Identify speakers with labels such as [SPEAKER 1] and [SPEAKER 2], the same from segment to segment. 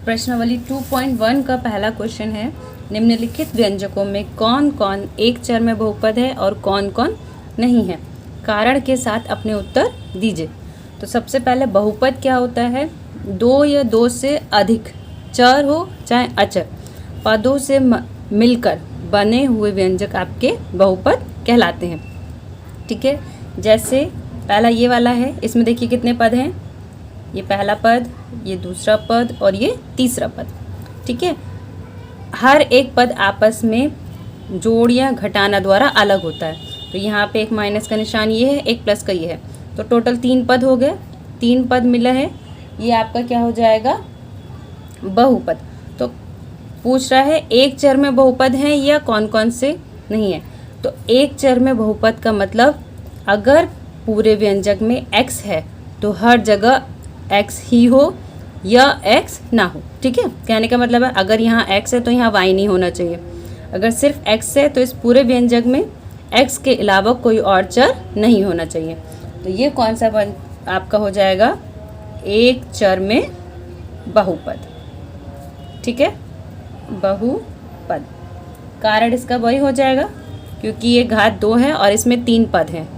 [SPEAKER 1] प्रश्नावली 2.1 का पहला क्वेश्चन है, निम्नलिखित व्यंजकों में कौन कौन एक चर में बहुपद है और कौन कौन नहीं है, कारण के साथ अपने उत्तर दीजिए। तो सबसे पहले बहुपद क्या होता है, दो या दो से अधिक चर हो चाहे अचर पदों से मिलकर बने हुए व्यंजक आपके बहुपद कहलाते हैं। ठीक है, जैसे पहला ये वाला है, इसमें देखिए कितने पद हैं, ये पहला पद, ये दूसरा पद और ये तीसरा पद। ठीक है, हर एक पद आपस में जोड़ या घटाना द्वारा अलग होता है। तो यहाँ पे एक माइनस का निशान ये है, एक प्लस का ये है, तो टोटल 3 पद हो गए, 3 पद मिला है, ये आपका क्या हो जाएगा, बहुपद। तो पूछ रहा है एक चर में बहुपद है या कौन कौन से नहीं है। तो एक चर में बहुपद का मतलब अगर पूरे व्यंजक में x है तो हर जगह x ही हो या x ना हो। ठीक है, कहने का मतलब है अगर यहाँ x है तो यहाँ y नहीं होना चाहिए, अगर सिर्फ x है तो इस पूरे व्यंजक में x के अलावा कोई और चर नहीं होना चाहिए। तो ये कौन सा आपका हो जाएगा, एक चर में बहुपद। ठीक है, बहुपद, कारण इसका वही हो जाएगा क्योंकि ये घात 2 है और इसमें 3 पद हैं।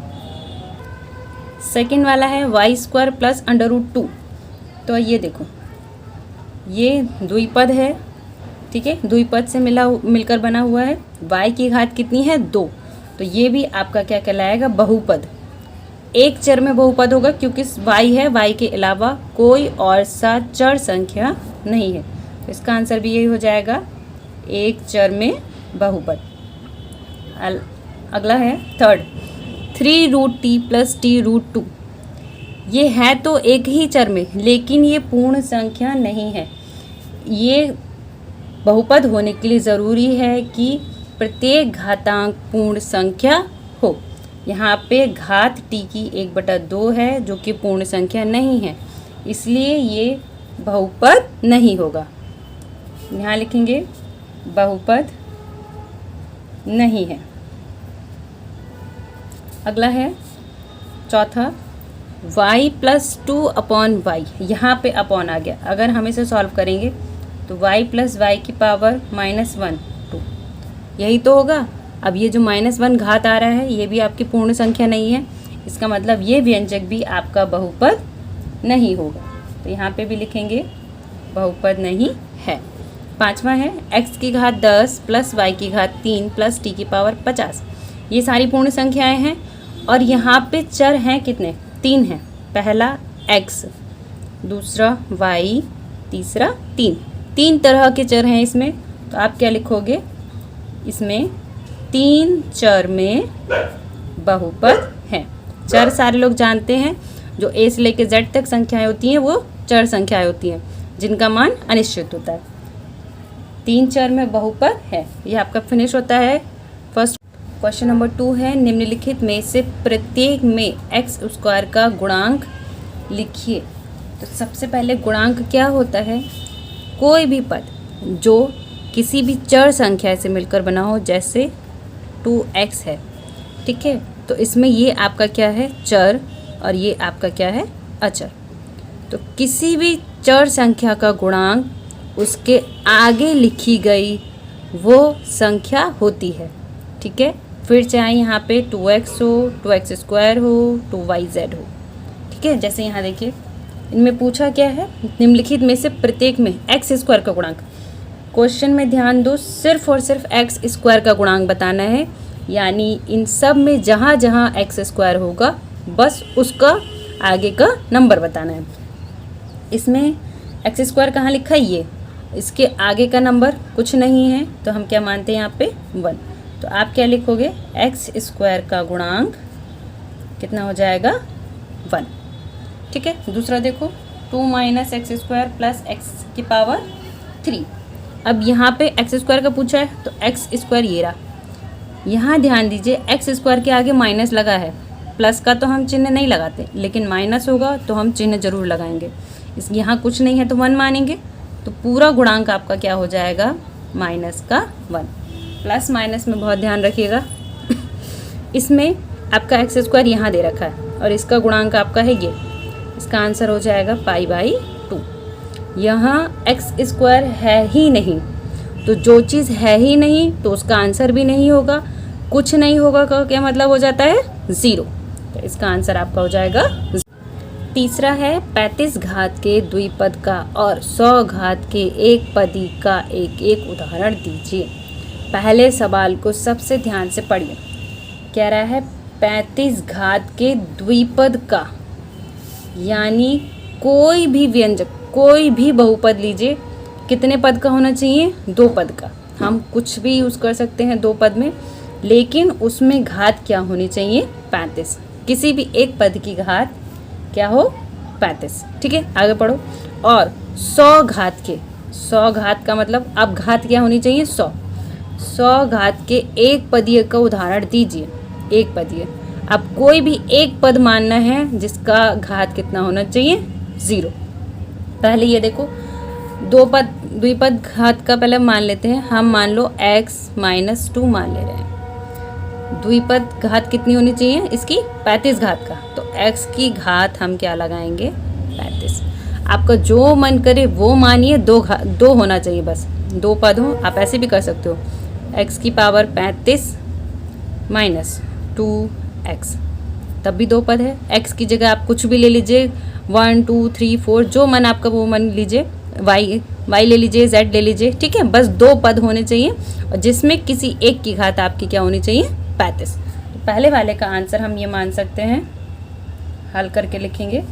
[SPEAKER 1] सेकंड वाला है y² प्लस √2। तो ये देखो, ये द्विपद है। ठीक है, द्विपद से मिलकर बना हुआ है, y की घात कितनी है, 2, तो ये भी आपका क्या कहलाएगा, बहुपद। एक चर में बहुपद होगा क्योंकि y है, y के अलावा कोई और सा चर संख्या नहीं है, तो इसका आंसर भी यही हो जाएगा, एक चर में बहुपद। अगला है थर्ड, 3√t प्लस t√2। ये है तो एक ही चर में, लेकिन ये पूर्ण संख्या नहीं है। ये बहुपद होने के लिए ज़रूरी है कि प्रत्येक घातांक पूर्ण संख्या हो। यहाँ पे घात t की 1/2 है जो कि पूर्ण संख्या नहीं है, इसलिए ये बहुपद नहीं होगा। यहाँ लिखेंगे बहुपद नहीं है। अगला है चौथा, y + 2/y। यहाँ पे अपॉन आ गया, अगर हम इसे सॉल्व करेंगे तो y + y की पावर -1 2, यही तो होगा। अब ये जो -1 घात आ रहा है ये भी आपकी पूर्ण संख्या नहीं है, इसका मतलब ये व्यंजक भी आपका बहुपद नहीं होगा। तो यहाँ पे भी लिखेंगे बहुपद नहीं है। पांचवा है x की घात 10 प्लस y की घात 3 प्लस t की पावर 50। ये सारी पूर्ण संख्याएं हैं और यहाँ पे चर हैं कितने, 3 हैं। पहला x, दूसरा y, तीसरा 3 तरह के चर हैं इसमें। तो आप क्या लिखोगे, इसमें 3 चर में बहुपद हैं। चर सारे लोग जानते हैं, जो a से लेकर z तक संख्याएं होती हैं वो चर संख्याएं होती हैं जिनका मान अनिश्चित होता है। 3 चर में बहुपद है। यह आपका फिनिश होता है फर्स्ट। क्वेश्चन नंबर 2 है, निम्नलिखित में से प्रत्येक में x² का गुणांक लिखिए। तो सबसे पहले गुणांक क्या होता है, कोई भी पद जो किसी भी चर संख्या से मिलकर बना हो, जैसे 2x है। ठीक है, तो इसमें ये आपका क्या है, चर, और ये आपका क्या है, अचर। तो किसी भी चर संख्या का गुणांक उसके आगे लिखी गई वो संख्या होती है। ठीक है, फिर चाहे यहाँ पे 2x हो, 2x² हो, 2yz हो। ठीक है, जैसे यहाँ देखिए इनमें पूछा क्या है, निम्नलिखित में से प्रत्येक में x² का गुणांक। क्वेश्चन में ध्यान दो, सिर्फ और सिर्फ x² का गुणांक बताना है, यानी इन सब में जहाँ जहाँ x² होगा बस उसका आगे का नंबर बताना है। इसमें x² कहाँ लिखा है, ये, इसके आगे का नंबर कुछ नहीं है, तो हम क्या मानते हैं यहाँ पे 1। तो आप क्या लिखोगे, x² का गुणांक कितना हो जाएगा, 1। ठीक है, दूसरा देखो, 2 - x² प्लस x की पावर 3। अब यहाँ पे x² का पूछा है तो x² ये रहा। यहाँ ध्यान दीजिए x² के आगे माइनस लगा है, प्लस का तो हम चिन्ह नहीं लगाते, लेकिन माइनस होगा तो हम चिन्ह जरूर लगाएंगे। इस यहाँ कुछ नहीं है तो 1 मानेंगे, तो पूरा गुणांक आपका क्या हो जाएगा, -1। प्लस माइनस में बहुत ध्यान रखिएगा। इसमें आपका x² यहाँ दे रखा है और इसका गुणांक आपका है ये, इसका आंसर हो जाएगा π/2। यहाँ एक्स स्क्वायर है ही नहीं, तो जो चीज़ है ही नहीं तो उसका आंसर भी नहीं होगा। कुछ नहीं होगा का क्या मतलब हो जाता है? ज़ीरो। तो इसका आंसर आपका हो जाएगा। तीसरा है 35 घात के द्विपद का और 100 घात के एक पदी का एक एक उदाहरण दीजिए। पहले सवाल को सबसे ध्यान से पढ़िए। कह रहा है 35 घात के द्विपद का, यानी कोई भी व्यंजक, कोई भी बहुपद लीजिए, कितने पद का होना चाहिए? 2 पद का। हम कुछ भी यूज़ कर सकते हैं 2 पद में, लेकिन उसमें घात क्या होनी चाहिए? 35। किसी भी एक पद की घात क्या हो? 35। ठीक है, आगे पढ़ो। और 100 घात के, 100 घात का मतलब अब घात क्या होनी चाहिए? 100। 100 घात के एक पदीय का उदाहरण दीजिए। एक पदीय, अब कोई भी एक पद मानना है जिसका घात कितना होना चाहिए? 0। पहले ये देखो, 2 पद द्विपद घात का पहले मान लेते हैं। हम मान लो x-2 मान ले रहे हैं। द्विपद घात कितनी होनी चाहिए इसकी? 35 घात का। तो x की घात हम क्या लगाएंगे? 35। आपका जो मन करे वो मानिए, 2 होना चाहिए, बस 2 पद हो। आप ऐसे भी कर सकते हो, x की पावर 35 माइनस 2x, तब भी 2 पद है। x की जगह आप कुछ भी ले लीजिए, 1 2 3 4, जो मन आपका वो मन लीजिए। y ले लीजिए, z ले लीजिए। ठीक है, बस 2 पद होने चाहिए और जिसमें किसी एक की घात आपकी क्या होनी चाहिए? 35। तो पहले वाले का आंसर हम ये मान सकते हैं, हल करके लिखेंगे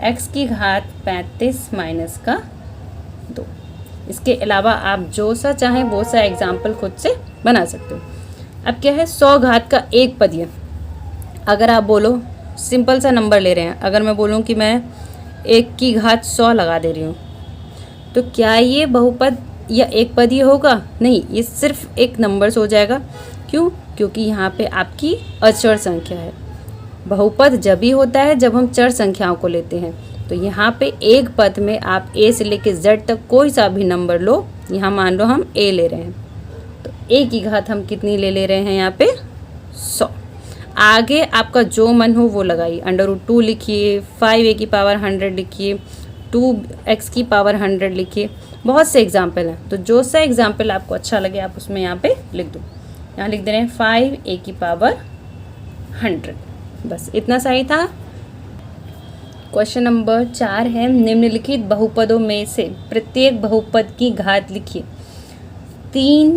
[SPEAKER 1] x की घात 35 माइनस का 2। इसके अलावा आप जो सा चाहें वो सा एग्जाम्पल खुद से बना सकते हो। अब क्या है? 100 घात का एक पदीय। अगर आप बोलो, सिंपल सा नंबर ले रहे हैं, अगर मैं बोलूँ कि मैं 1 की घात 100 लगा दे रही हूँ, तो क्या ये बहुपद या एक पदीय होगा? नहीं, ये सिर्फ एक नंबर्स हो जाएगा। क्यों? क्योंकि यहाँ पे आपकी अचर संख्या है। बहुपद जब भी होता है जब हम चर संख्याओं को लेते हैं। तो यहाँ पे एक पद में आप a से लेके z तक कोई सा भी नंबर लो। यहाँ मान लो हम a ले रहे हैं, तो a की घात हम कितनी ले रहे हैं? यहाँ पे 100। आगे आपका जो मन हो वो लगाइए। √2 लिखिए, 5a की पावर 100 लिखिए, 2x की पावर 100 लिखिए। बहुत से एग्जाम्पल हैं, तो जो सा एग्जाम्पल आपको अच्छा लगे आप उसमें यहाँ पे लिख दो। यहाँ लिख दे रहे हैं 5a की पावर 100। बस इतना सही था। क्वेश्चन नंबर 4 है, निम्नलिखित बहुपदों में से प्रत्येक बहुपद की घात लिखिए।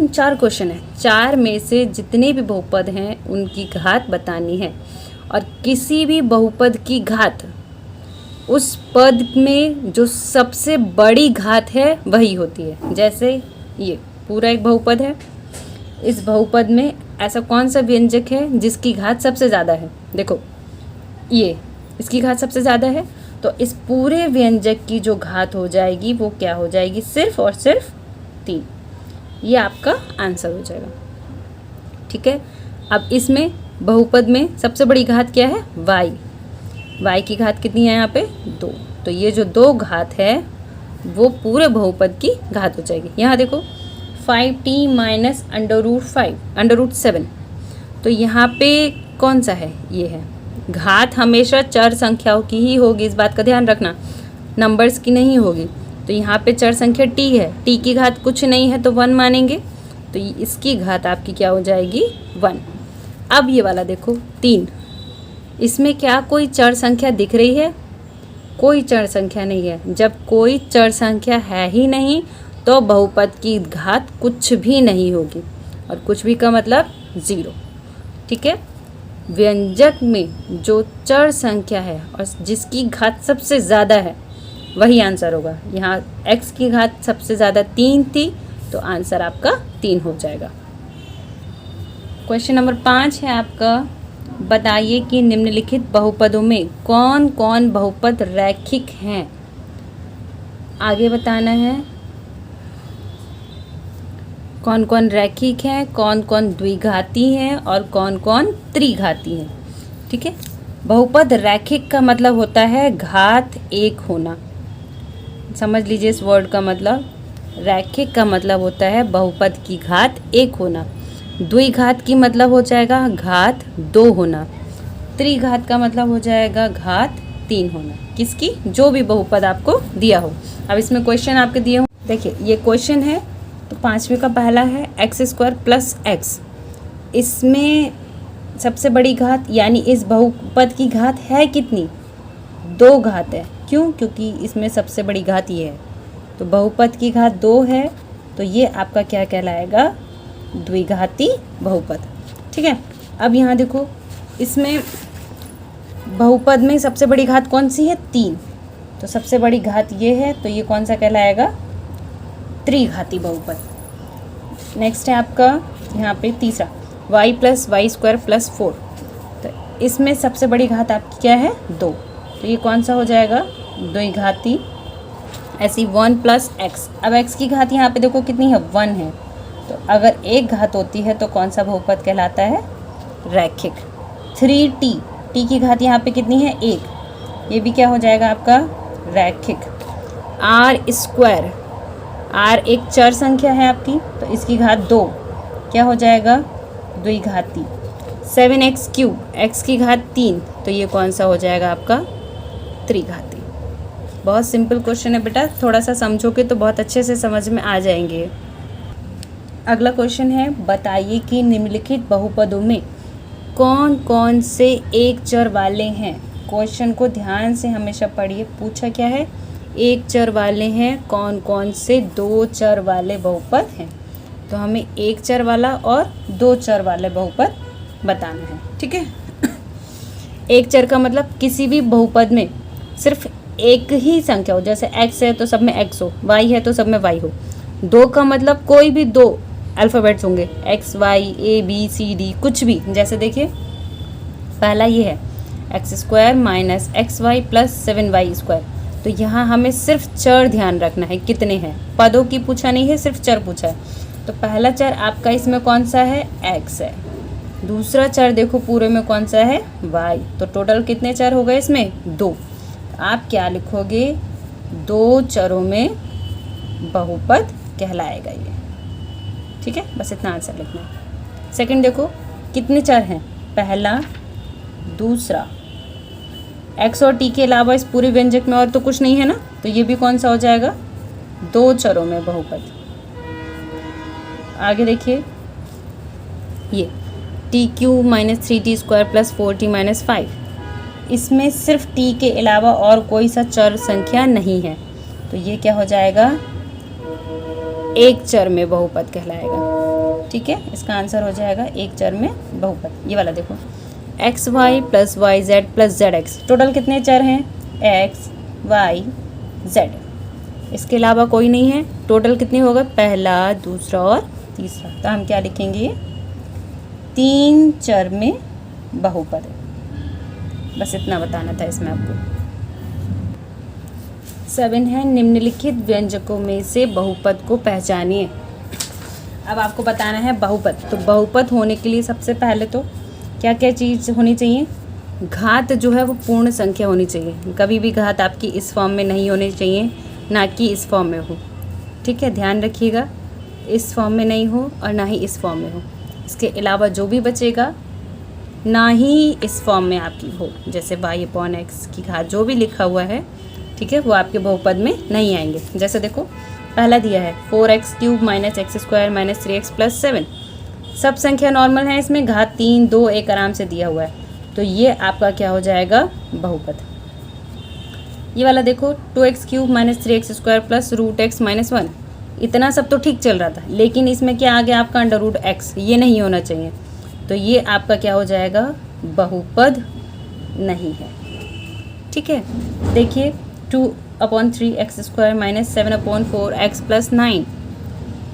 [SPEAKER 1] 4 क्वेश्चन है। 4 में से जितने भी बहुपद हैं उनकी घात बतानी है, और किसी भी बहुपद की घात उस पद में जो सबसे बड़ी घात है वही होती है। जैसे ये पूरा एक बहुपद है, इस बहुपद में ऐसा कौन सा व्यंजक है जिसकी घात सबसे ज़्यादा है? देखो, ये इसकी घात सबसे ज़्यादा है, तो इस पूरे व्यंजक की जो घात हो जाएगी वो क्या हो जाएगी? सिर्फ और सिर्फ 3। ये आपका आंसर हो जाएगा। ठीक है, अब इसमें बहुपद में सबसे बड़ी घात क्या है? y की घात कितनी है यहाँ पे? 2। तो ये जो 2 घात है वो पूरे बहुपद की घात हो जाएगी। यहाँ देखो 5t माइनस √7। तो यहाँ पे कौन सा है? ये है। घात हमेशा चर संख्याओं की ही होगी, इस बात का ध्यान रखना, नंबर्स की नहीं होगी। तो यहाँ पे चर संख्या t है, t की घात कुछ नहीं है तो 1 मानेंगे, तो इसकी घात आपकी क्या हो जाएगी? 1। अब ये वाला देखो 3, इसमें क्या कोई चर संख्या दिख रही है? कोई चर संख्या नहीं है। जब कोई चर संख्या है ही नहीं तो बहुपद की घात कुछ भी नहीं होगी, और कुछ भी का मतलब 0। ठीक है, व्यंजक में जो चर संख्या है और जिसकी घात सबसे ज़्यादा है वही आंसर होगा। यहाँ x की घात सबसे ज़्यादा 3 थी, तो आंसर आपका 3 हो जाएगा। क्वेश्चन नंबर 5 है आपका, बताइए कि निम्नलिखित बहुपदों में कौन कौन बहुपद रैखिक हैं। आगे बताना है कौन कौन रैखिक हैं, कौन कौन द्विघाती हैं और कौन कौन त्रिघाती हैं। ठीक है, बहुपद रैखिक का मतलब होता है घात 1 होना। समझ लीजिए इस वर्ड का मतलब। रैखिक का मतलब होता है बहुपद की घात 1 होना। द्विघात की मतलब हो जाएगा घात 2 होना। त्रिघात का मतलब हो जाएगा घात 3 होना। किसकी? जो भी बहुपद आपको दिया हो। अब इसमें क्वेश्चन आपके दिए हो, देखिए ये क्वेश्चन है तो 5वें का पहला है x² प्लस x। इसमें सबसे बड़ी घात यानी इस बहुपद की घात है कितनी? 2 घात है। क्यों? क्योंकि इसमें सबसे बड़ी घात ये है, तो बहुपद की घात 2 है, तो ये आपका क्या कहलाएगा? द्विघाती बहुपद। ठीक है। अब यहाँ देखो, इसमें बहुपद में सबसे बड़ी घात कौन सी है? 3। तो सबसे बड़ी घात ये है, तो ये कौन सा कहलाएगा? त्रिघाती बहुपद। नेक्स्ट है आपका यहाँ पे तीसरा y + y² + 4। तो इसमें सबसे बड़ी घात आपकी क्या है? 2। तो ये कौन सा हो जाएगा? द्विघाती। ऐसी 1 + x। अब x की घात यहाँ पे देखो कितनी है? 1 है। तो अगर एक घात होती है तो कौन सा बहुपद कहलाता है? रैखिक। 3t, t की घात यहाँ पे कितनी है? 1। ये भी क्या हो जाएगा आपका? रैखिक। r², r एक चर संख्या है आपकी, तो इसकी घात 2, क्या हो जाएगा? द्विघाती। 7x³ x की घात 3, तो ये कौन सा हो जाएगा आपका? त्रिघाती। बहुत सिंपल क्वेश्चन है बेटा, थोड़ा सा समझोगे तो बहुत अच्छे से समझ में आ जाएंगे। अगला क्वेश्चन है, बताइए कि निम्नलिखित बहुपदों में कौन कौन से एक चर वाले हैं। क्वेश्चन को ध्यान से हमेशा पढ़िए। पूछा क्या है? एक चर वाले हैं, कौन कौन से 2 चर वाले बहुपद हैं। तो हमें एक चर वाला और 2 चर वाले बहुपद बताना है। ठीक है। एक चर का मतलब किसी भी बहुपद में सिर्फ एक ही संख्या हो, जैसे x है तो सब में x हो, y है तो सब में y हो। 2 का मतलब कोई भी 2 अल्फ़ाबेट्स होंगे, x y a b c d, कुछ भी। जैसे देखिए पहला ये है x² - xy + 7y²। तो यहाँ हमें सिर्फ चर ध्यान रखना है, कितने हैं। पदों की पूछा नहीं है, सिर्फ चर पूछा है। तो पहला चर आपका इसमें कौन सा है? x है। दूसरा चर देखो पूरे में कौन सा है? y। तो टोटल कितने चर हो गए इसमें? 2। आप क्या लिखोगे? 2 चरों में बहुपद कहलाएगा ये। ठीक है, बस इतना आंसर लिखना है। सेकंड देखो कितने चर हैं? पहला, दूसरा, x और t के अलावा इस पूरे व्यंजक में और तो कुछ नहीं है ना, तो ये भी कौन सा हो जाएगा? 2 चरों में बहुपद। आगे देखिए ये t³ - 3t² + 4t - 5। इसमें सिर्फ t के अलावा और कोई सा चर संख्या नहीं है, तो ये क्या हो जाएगा? एक चर में बहुपद कहलाएगा। ठीक है, इसका आंसर हो जाएगा एक चर में बहुपद। ये वाला देखो xy + yz + zx। टोटल कितने चर हैं? x y z। इसके अलावा कोई नहीं है। टोटल कितने होगा? पहला, दूसरा और तीसरा। तो हम क्या लिखेंगे? 3 चर में बहुपद है। बस इतना बताना था इसमें आपको। 7 है, निम्नलिखित व्यंजकों में से बहुपद को पहचानिए। अब आपको बताना है बहुपद। तो बहुपद होने के लिए सबसे पहले तो क्या क्या चीज़ होनी चाहिए? घात जो है वो पूर्ण संख्या होनी चाहिए। कभी भी घात आपकी इस फॉर्म में नहीं होनी चाहिए, ना कि इस फॉर्म में हो। ठीक है, ध्यान रखिएगा, इस फॉर्म में नहीं हो और ना ही इस फॉर्म में हो। इसके अलावा जो भी बचेगा ना ही इस फॉर्म में आपकी हो, जैसे y/x की घात जो भी लिखा हुआ है, ठीक है, वो आपके बहुपद में नहीं आएंगे। जैसे देखो पहला दिया है 4x³ - x² - 3x + 7। सब संख्या नॉर्मल है, इसमें घात 3 2 1 आराम से दिया हुआ है, तो ये आपका क्या हो जाएगा? बहुपद। ये वाला देखो 2x³ - 3x² + √x - 1। इतना सब तो ठीक चल रहा था, लेकिन इसमें क्या आ गया आपका? √x। ये नहीं होना चाहिए, तो ये आपका क्या हो जाएगा? बहुपद नहीं है। ठीक है, देखिए 2/3x² - 7/4x + 9।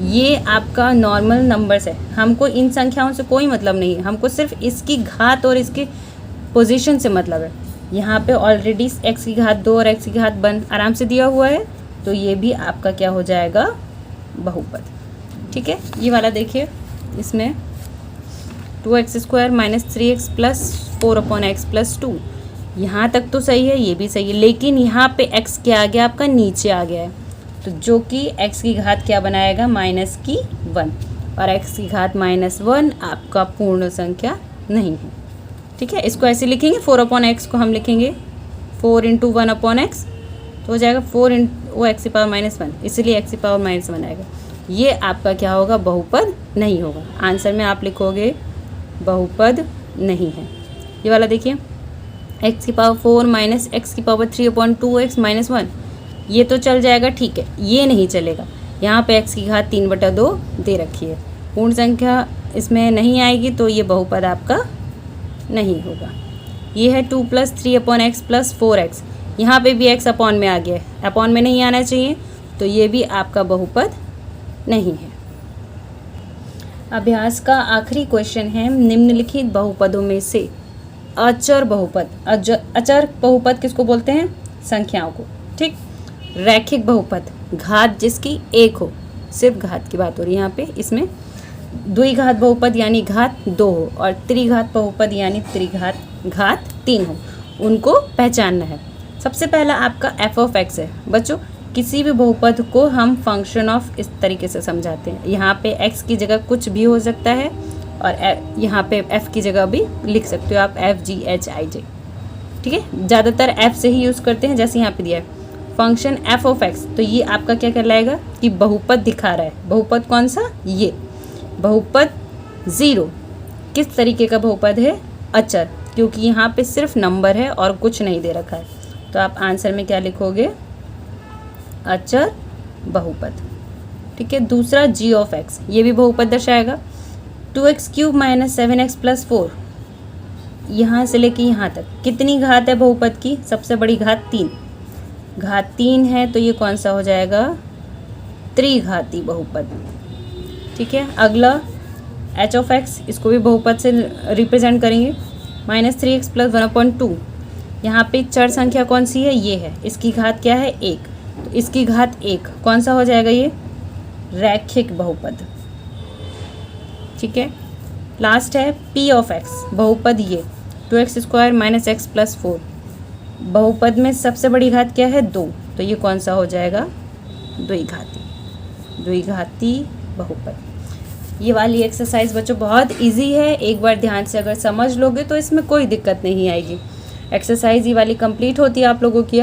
[SPEAKER 1] ये आपका नॉर्मल नंबर्स है। हमको इन संख्याओं से कोई मतलब नहीं है, हमको सिर्फ इसकी घात और इसके पोजीशन से मतलब है। यहाँ पे ऑलरेडी x की घात 2 और x की घात 1 आराम से दिया हुआ है, तो ये भी आपका क्या हो जाएगा? बहुपद। ठीक है, ये वाला देखिए, इसमें 2x² - 3x + 4/x + 2। यहाँ तक तो सही है, ये भी सही है, लेकिन यहाँ पे x क्या आ गया? आपका नीचे आ गया है, तो जो कि x की घात क्या बनाएगा? -1। और x की घात -1 आपका पूर्ण संख्या नहीं है। ठीक है, इसको ऐसे लिखेंगे, 4/x को हम लिखेंगे 4 इंटू 1/x, तो हो जाएगा 4 वो एक्स की पावर -1, इसलिए एक्स की पावर -1 आएगा। ये आपका क्या होगा, बहुपद नहीं होगा। आंसर में आप लिखोगे बहुपद नहीं है। ये वाला देखिए, एक्स की पावर 4 माइनस एक्स की पावर 3/2x -1, ये तो चल जाएगा, ठीक है। ये नहीं चलेगा, यहाँ पे एक्स की घात 3/2 दे रखी है, पूर्ण संख्या इसमें नहीं आएगी, तो ये बहुपद आपका नहीं होगा। ये है 2 + 3/x + 4x, यहाँ पे भी x अपॉन में आ गया है, अपॉन में नहीं आना चाहिए, तो ये भी आपका बहुपद नहीं है। अभ्यास का आखिरी क्वेश्चन है, निम्नलिखित बहुपदों में से अचर बहुपद, अचर बहुपद किसको बोलते हैं, संख्याओं को, ठीक। रैखिक बहुपद, घात जिसकी 1 हो, सिर्फ घात की बात हो रही है यहाँ पे, इसमें द्विघात बहुपद यानी घात 2 हो, और त्रिघात बहुपद यानी घात 3 हो, उनको पहचानना है। सबसे पहला आपका f(x) है। बच्चों, किसी भी बहुपद को हम फंक्शन ऑफ इस तरीके से समझाते हैं, यहाँ पे x की जगह कुछ भी हो सकता है, और यहाँ पे f की जगह भी लिख सकते हो आप f(g)h(i)j, ठीक है। ज़्यादातर f से ही यूज़ करते हैं, जैसे यहाँ पे दिया है फंक्शन f(x), तो ये आपका क्या कहलाएगा कि बहुपद दिखा रहा है। बहुपद कौन सा, ये बहुपद 0 किस तरीके का बहुपद है, अचर, क्योंकि यहाँ पे सिर्फ नंबर है और कुछ नहीं दे रखा है, तो आप आंसर में क्या लिखोगे, अचर बहुपद, ठीक है। दूसरा g(x), ये भी बहुपद दर्शाएगा। 2x³ - 7x + 4, यहाँ से लेके यहाँ तक कितनी घात है बहुपद की, सबसे बड़ी घात 3, घात 3 है, तो ये कौन सा हो जाएगा, त्रिघाती बहुपद, ठीक है। अगला h(x), इसको भी बहुपद से रिप्रेजेंट करेंगे। -3x + 1/2, यहाँ पे चर संख्या कौन सी है, ये है, इसकी घात क्या है, 1, तो इसकी घात 1 कौन सा हो जाएगा, ये रैखिक बहुपद, ठीक है। लास्ट है p(x), बहुपद ये 2x² - x + 4, बहुपद में सबसे बड़ी घात क्या है, 2, तो ये कौन सा हो जाएगा, द्विघाती बहुपद। ये वाली एक्सरसाइज बच्चों बहुत इजी है, एक बार ध्यान से अगर समझ लोगे तो इसमें कोई दिक्कत नहीं आएगी। एक्सरसाइज ये वाली कंप्लीट होती है आप लोगों की।